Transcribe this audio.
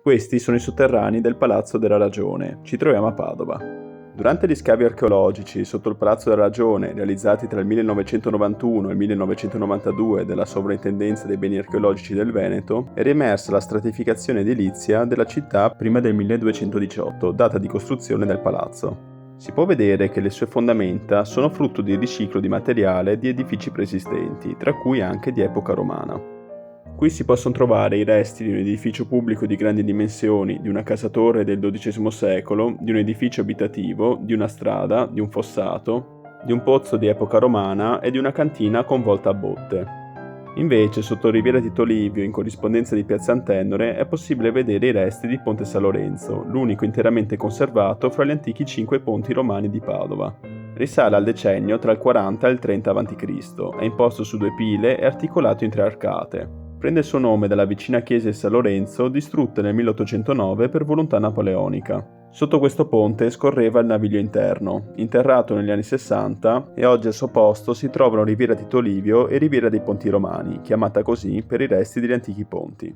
Questi sono i sotterranei del Palazzo della Ragione. Ci troviamo a Padova. Durante gli scavi archeologici sotto il Palazzo della Ragione, realizzati tra il 1991 e il 1992 dalla Sovrintendenza dei Beni Archeologici del Veneto, è riemersa la stratificazione edilizia della città prima del 1218, data di costruzione del palazzo. Si può vedere che le sue fondamenta sono frutto di riciclo di materiale di edifici preesistenti, tra cui anche di epoca romana. Qui si possono trovare i resti di un edificio pubblico di grandi dimensioni, di una casa-torre del XII secolo, di un edificio abitativo, di una strada, di un fossato, di un pozzo di epoca romana e di una cantina con volta a botte. Invece, sotto Riviera Tito Livio, in corrispondenza di Piazza Antennore, è possibile vedere i resti di Ponte San Lorenzo, l'unico interamente conservato fra gli antichi 5 ponti romani di Padova. Risale al decennio tra il 40 e il 30 a.C., è imposto su 2 pile e articolato in 3 arcate. Prende il suo nome dalla vicina chiesa di San Lorenzo, distrutta nel 1809 per volontà napoleonica. Sotto questo ponte scorreva il Naviglio interno, interrato negli anni 60, e oggi al suo posto si trovano Riviera Tito Livio e Riviera dei Ponti Romani, chiamata così per i resti degli antichi ponti.